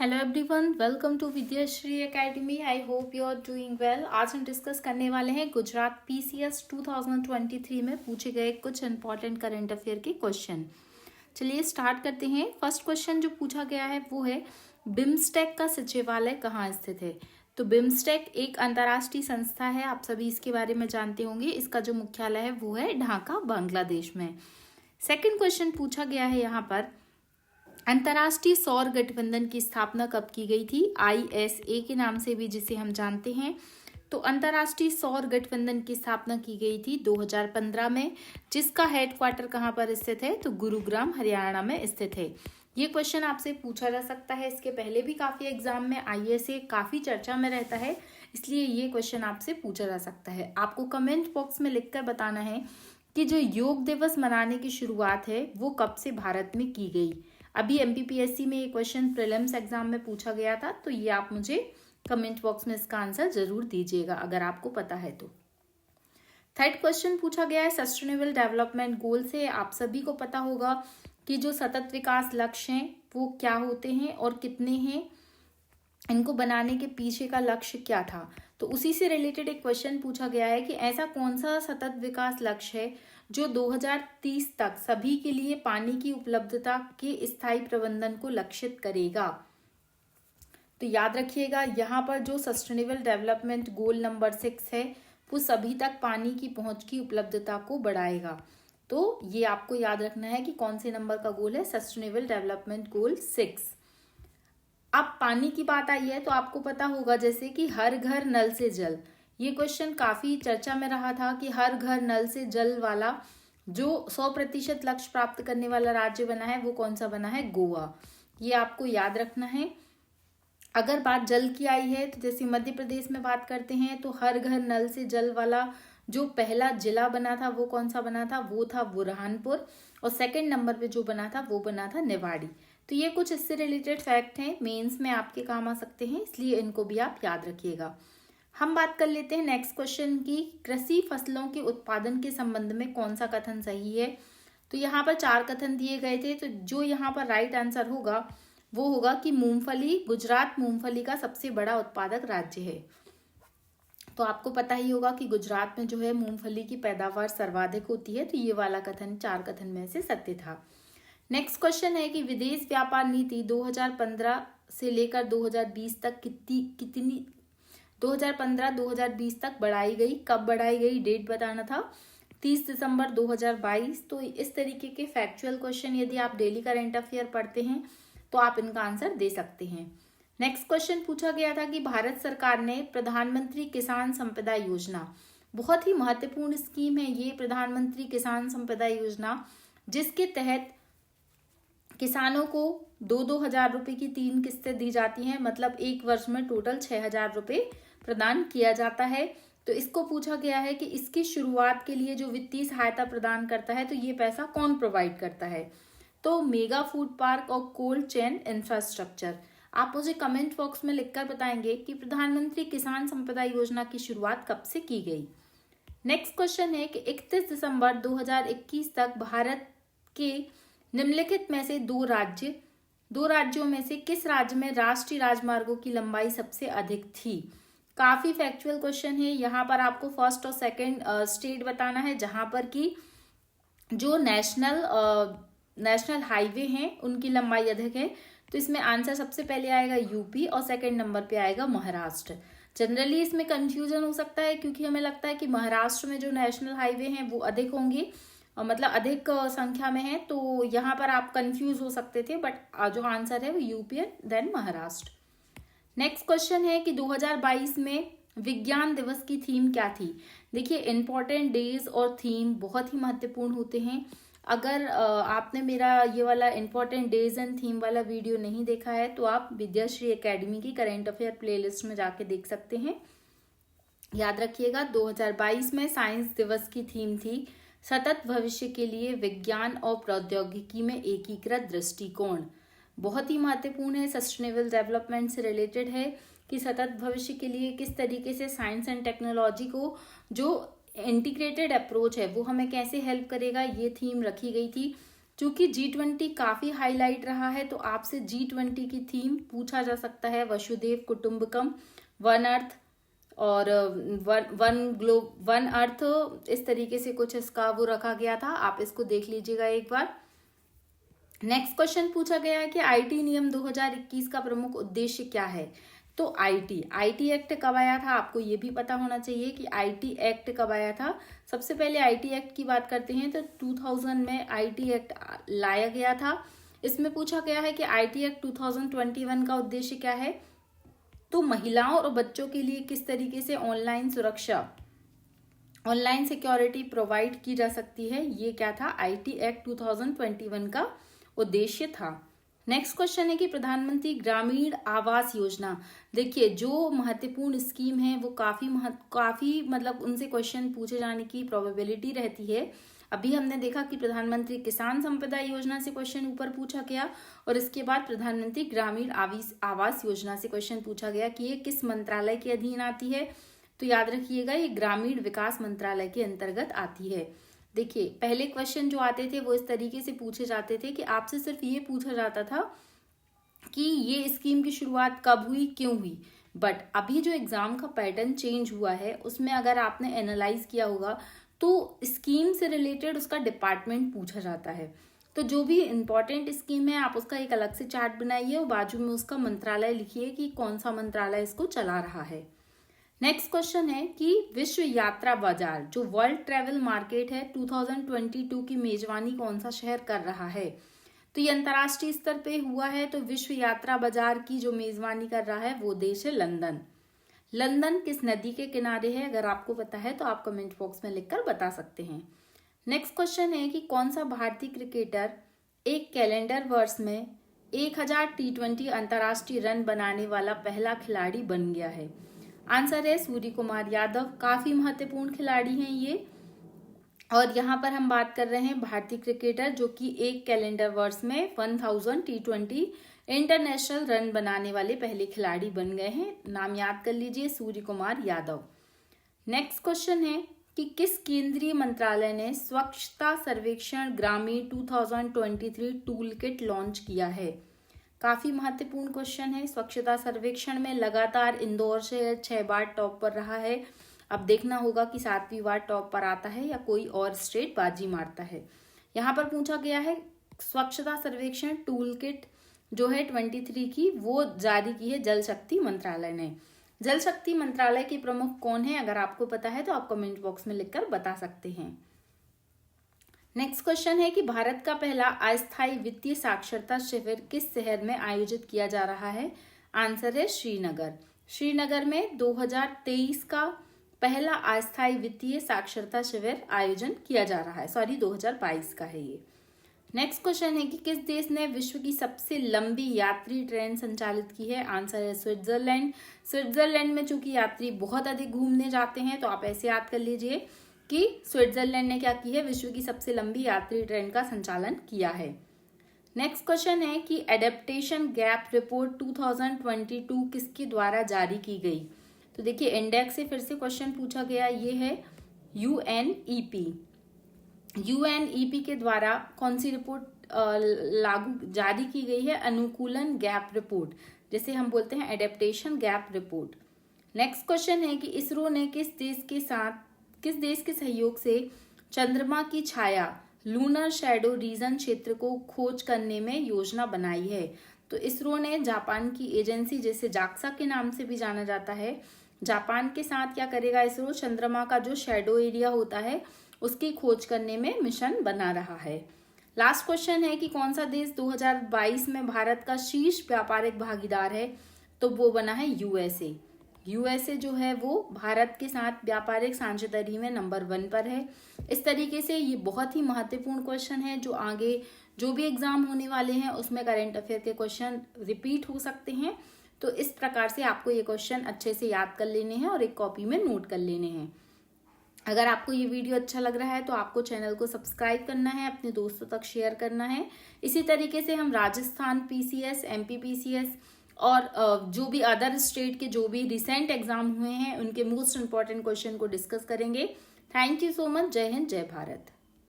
Hello everyone, welcome to Vidyashree academy. I hope you are doing well. आज हम discuss करने वाले हैं गुजरात पीसीएस 2023 में पूछे गए कुछ इंपॉर्टेंट करंट अफेयर के क्वेश्चन। चलिए स्टार्ट करते हैं। फर्स्ट क्वेश्चन जो पूछा गया है वो है, बिम्स्टेक का सचिवालय कहाँ स्थित है। तो बिम्स्टेक एक अंतर्राष्ट्रीय संस्था है, आप सभी इसके बारे में जानते होंगे। इसका जो मुख्यालय है वो है ढाका, बांग्लादेश में। सेकंड क्वेश्चन पूछा गया है यहाँ पर, अंतर्राष्ट्रीय सौर गठबंधन की स्थापना कब की गई थी। ISA के नाम से भी जिसे हम जानते हैं। तो अंतर्राष्ट्रीय सौर गठबंधन की स्थापना की गई थी 2015 में, जिसका हेडक्वार्टर कहाँ पर स्थित है, तो गुरुग्राम, हरियाणा में स्थित है। ये क्वेश्चन आपसे पूछा जा सकता है। इसके पहले भी काफी एग्जाम में ISA काफी चर्चा में रहता है, इसलिए ये क्वेश्चन आपसे पूछा जा सकता है। आपको कमेंट बॉक्स में लिखकर बताना है कि जो योग दिवस मनाने की शुरुआत है वो कब से भारत में की गई। अभी MPPSC में ये क्वेश्चन प्रीलिम्स एग्जाम में पूछा गया था, तो ये आप मुझे कमेंट बॉक्स में इसका आंसर जरूर दीजिएगा अगर आपको पता है तो। थर्ड क्वेश्चन पूछा गया है सस्टेनेबल डेवलपमेंट गोल से। आप सभी को पता होगा कि जो सतत विकास लक्ष्य हैं वो क्या होते हैं और कितने हैं, इनको बनाने के पीछे का लक्ष्य क्या था। तो उसी से रिलेटेड एक क्वेश्चन पूछा गया है कि ऐसा कौन सा सतत विकास लक्ष्य है जो 2030 तक सभी के लिए पानी की उपलब्धता के स्थायी प्रबंधन को लक्षित करेगा। तो याद रखिएगा, यहाँ पर जो सस्टेनेबल डेवलपमेंट गोल नंबर 6 है वो सभी तक पानी की पहुंच की उपलब्धता को बढ़ाएगा। तो ये आपको याद रखना है कि कौन से नंबर का गोल है, सस्टेनेबल डेवलपमेंट गोल 6। अब पानी की बात आई है तो आपको पता होगा जैसे कि हर घर नल से जल, ये क्वेश्चन काफी चर्चा में रहा था कि हर घर नल से जल वाला जो 100% लक्ष्य प्राप्त करने वाला राज्य बना है वो कौन सा बना है, गोवा। ये आपको याद रखना है। अगर बात जल की आई है तो जैसे मध्य प्रदेश में बात करते हैं तो हर घर नल से जल वाला जो पहला जिला बना था वो कौन सा बना था, वो था बुरहानपुर। और सेकंड नंबर पे जो बना था वो बना था निवाड़ी। तो ये कुछ इससे रिलेटेड फैक्ट हैं, मेंस में आपके काम आ सकते हैं, इसलिए इनको भी आप याद रखिएगा। हम बात कर लेते हैं नेक्स्ट क्वेश्चन की, कृषि फसलों के उत्पादन के संबंध में कौन सा कथन सही है। तो यहाँ पर 4 कथन दिए गए थे, तो जो यहाँ पर राइट आंसर होगा वो होगा कि मूंगफली, गुजरात मूंगफली का सबसे बड़ा उत्पादक राज्य है। तो आपको पता ही होगा कि गुजरात में जो है मूंगफली की पैदावार सर्वाधिक होती है। तो ये वाला कथन 4 कथन में से सत्य था। नेक्स्ट क्वेश्चन है कि विदेश व्यापार नीति 2015 से लेकर 2020 तक कितनी 2015-2020 तक बढ़ाई गई, कब बढ़ाई गई, डेट बताना था, 30 दिसंबर 2022। तो इस तरीके के फैक्चुअल क्वेश्चन यदि आप डेली करंट अफेयर पढ़ते हैं तो आप इनका आंसर दे सकते हैं। नेक्स्ट क्वेश्चन पूछा गया था कि भारत सरकार ने प्रधानमंत्री किसान संपदा योजना, बहुत ही महत्वपूर्ण स्कीम है ये प्रधानमंत्री किसान संपदा योजना, जिसके तहत किसानों को 2-2 हजार रुपए की 3 किस्तें दी जाती हैं, मतलब एक वर्ष में टोटल 6,000 रुपए प्रदान किया जाता है। तो इसको पूछा गया है कि इसकी शुरुआत के लिए जो वित्तीय सहायता प्रदान करता है तो ये पैसा कौन प्रोवाइड करता है। तो मेगा फूड पार्क और कोल्ड चेन इंफ्रास्ट्रक्चर। आप मुझे कमेंट बॉक्स में लिखकर बताएंगे कि प्रधानमंत्री किसान संपदा योजना की शुरुआत कब से की गई। नेक्स्ट क्वेश्चन है कि 31 दिसंबर 2021 तक भारत के निम्नलिखित में से दो राज्यों में से किस राज्य में राष्ट्रीय राजमार्गों की लंबाई सबसे अधिक थी। काफी फैक्चुअल क्वेश्चन है। यहाँ पर आपको फर्स्ट और सेकंड स्टेट बताना है जहां पर की जो नेशनल हाईवे हैं उनकी लंबाई अधिक है। तो इसमें आंसर सबसे पहले आएगा यूपी और सेकंड नंबर पे आएगा महाराष्ट्र। जनरली इसमें कंफ्यूजन हो सकता है क्योंकि हमें लगता है कि महाराष्ट्र में जो नेशनल हाईवे हैं वो अधिक होंगे, मतलब अधिक संख्या में है, तो यहाँ पर आप कंफ्यूज हो सकते थे, बट जो आंसर है वो UP then Maharashtra. Next question है कि 2022 में विज्ञान दिवस की थीम क्या थी। देखिए, इंपॉर्टेंट डेज और थीम बहुत ही महत्वपूर्ण होते हैं। अगर आपने मेरा ये वाला इंपॉर्टेंट डेज एंड थीम वाला वीडियो नहीं देखा है तो आप विद्याश्री एकेडमी की करंट अफेयर प्लेलिस्ट में जाके देख सकते हैं। याद रखिएगा, 2022 में साइंस दिवस की थीम थी सतत भविष्य के लिए विज्ञान और प्रौद्योगिकी में एकीकृत दृष्टिकोण। बहुत ही महत्वपूर्ण है, सस्टेनेबल डेवलपमेंट से रिलेटेड है कि सतत भविष्य के लिए किस तरीके से साइंस एंड टेक्नोलॉजी को जो इंटीग्रेटेड अप्रोच है वो हमें कैसे हेल्प करेगा, ये थीम रखी गई थी। चूंकि G20 काफी हाईलाइट रहा है तो आपसे G20 की थीम पूछा जा सकता है, वसुधैव कुटुंबकम, वन अर्थ और वन अर्थ, इस तरीके से कुछ इसका वो रखा गया था, आप इसको देख लीजिएगा एक बार। नेक्स्ट क्वेश्चन पूछा गया है कि आईटी नियम 2021 का प्रमुख उद्देश्य क्या है। तो आईटी एक्ट कब आया था, आपको ये भी पता होना चाहिए कि आईटी एक्ट कब आया था। सबसे पहले आईटी एक्ट की बात करते हैं तो 2000 में आईटी एक्ट लाया गया था। इसमें पूछा गया है कि आईटी एक्ट 2021 का उद्देश्य क्या है। तो महिलाओं और बच्चों के लिए किस तरीके से ऑनलाइन सुरक्षा, ऑनलाइन सिक्योरिटी प्रोवाइड की जा सकती है, ये क्या था, आईटी एक्ट 2021 का उद्देश्य था। नेक्स्ट क्वेश्चन है कि प्रधानमंत्री ग्रामीण आवास योजना, देखिए जो महत्वपूर्ण स्कीम है वो काफी मतलब उनसे क्वेश्चन पूछे जाने की प्रोबेबिलिटी रहती है। अभी हमने देखा कि प्रधानमंत्री किसान संपदा योजना से क्वेश्चन ऊपर पूछा गया और इसके बाद प्रधानमंत्री ग्रामीण आवास योजना से क्वेश्चन पूछा गया कि ये किस मंत्रालय के अधीन आती है। तो याद रखिएगा ये ग्रामीण विकास मंत्रालय के अंतर्गत आती है। देखिए पहले क्वेश्चन जो आते थे वो इस तरीके से पूछे जाते थे कि आपसे सिर्फ ये पूछा जाता था कि ये स्कीम की शुरुआत कब हुई, क्यों हुई। बट अभी जो एग्जाम का पैटर्न चेंज हुआ है उसमें अगर आपने एनालाइज किया होगा तो स्कीम से रिलेटेड उसका डिपार्टमेंट पूछा जाता है। तो जो भी इंपॉर्टेंट स्कीम है आप उसका एक अलग से चार्ट बनाइए और बाजू में उसका मंत्रालय लिखिए कि कौन सा मंत्रालय इसको चला रहा है। नेक्स्ट क्वेश्चन है कि विश्व यात्रा बाजार जो वर्ल्ड ट्रेवल मार्केट है 2022 की मेजबानी कौन सा शहर कर रहा है। तो ये अंतर्राष्ट्रीय स्तर पे हुआ है, तो विश्व यात्रा बाजार की जो मेजबानी कर रहा है वो देश है लंदन। लंदन किस नदी के किनारे है, अगर आपको पता है तो आप कमेंट बॉक्स में लिखकर बता सकते हैं। नेक्स्ट क्वेश्चन है कि कौन सा भारतीय क्रिकेटर एक कैलेंडर वर्ष में 1000 T20 अंतर्राष्ट्रीय रन बनाने वाला पहला खिलाड़ी बन गया है। आंसर है सूर्य कुमार यादव, काफी महत्वपूर्ण खिलाड़ी हैं ये। और यहाँ पर हम बात कर रहे हैं भारतीय क्रिकेटर जो कि एक कैलेंडर वर्ष में 1000 T20 इंटरनेशनल रन बनाने वाले पहले खिलाड़ी बन गए हैं। नाम याद कर लीजिए, सूर्य कुमार यादव। नेक्स्ट क्वेश्चन है कि किस केंद्रीय मंत्रालय ने स्वच्छता सर्वेक्षण ग्रामीण 2023 टूल किट लॉन्च किया है। काफी महत्वपूर्ण क्वेश्चन है। स्वच्छता सर्वेक्षण में लगातार इंदौर शहर 6 बार टॉप पर रहा है। अब देखना होगा कि 7वीं बार टॉप पर आता है या कोई और स्टेट बाजी मारता है। यहाँ पर पूछा गया है स्वच्छता सर्वेक्षण टूल किट जो है 23 की वो जारी की है जल शक्ति मंत्रालय ने। जल शक्ति मंत्रालय के प्रमुख कौन है, अगर आपको पता है तो आप कमेंट बॉक्स में लिखकर बता सकते हैं। नेक्स्ट क्वेश्चन है कि भारत का पहला अस्थायी वित्तीय साक्षरता शिविर किस शहर में आयोजित किया जा रहा है। आंसर है श्रीनगर। श्रीनगर में 2023 का पहला अस्थायी वित्तीय साक्षरता शिविर आयोजन किया जा रहा है, 2022 का है ये। नेक्स्ट क्वेश्चन है कि किस देश ने विश्व की सबसे लंबी यात्री ट्रेन संचालित की है। आंसर है स्विट्जरलैंड। स्विट्जरलैंड में चूंकि यात्री बहुत अधिक घूमने जाते हैं तो आप ऐसे याद कर लीजिए कि स्विट्जरलैंड ने क्या की है, विश्व की सबसे लंबी यात्री ट्रेन का संचालन किया है। नेक्स्ट क्वेश्चन है कि एडेप्टेशन गैप रिपोर्ट 2022 किसके द्वारा जारी की गई। तो देखिए इंडेक्स से फिर से क्वेश्चन पूछा गया, ये है यूएनईपी। यूएनईपी के द्वारा कौन सी रिपोर्ट जारी की गई है, अनुकूलन गैप रिपोर्ट, जैसे हम बोलते हैं adaptation gap report. Next question है कि इसरो ने किस देश के सहयोग से चंद्रमा की छाया लूनर शैडो रीजन क्षेत्र को खोज करने में योजना बनाई है। तो इसरो ने जापान की एजेंसी जिसे जाक्सा के नाम से भी जाना जाता है, जापान के साथ क्या करेगा इसरो, चंद्रमा का जो शैडो एरिया होता है उसकी खोज करने में मिशन बना रहा है। लास्ट क्वेश्चन है कि कौन सा देश 2022 में भारत का शीर्ष व्यापारिक भागीदार है। तो वो बना है यूएसए। यूएसए जो है वो भारत के साथ व्यापारिक साझेदारी में नंबर 1 पर है। इस तरीके से ये बहुत ही महत्वपूर्ण क्वेश्चन है जो आगे जो भी एग्जाम होने वाले हैं उसमें करंट अफेयर के क्वेश्चन रिपीट हो सकते हैं। तो इस प्रकार से आपको ये क्वेश्चन अच्छे से याद कर लेने हैं और एक कॉपी में नोट कर लेने हैं। अगर आपको ये वीडियो अच्छा लग रहा है तो आपको चैनल को सब्सक्राइब करना है, अपने दोस्तों तक शेयर करना है। इसी तरीके से हम राजस्थान पीसीएस, एमपी पीसीएस और जो भी अदर स्टेट के जो भी रिसेंट एग्जाम हुए हैं उनके मोस्ट इंपॉर्टेंट क्वेश्चन को डिस्कस करेंगे। Thank you so much. जय हिंद, जय भारत।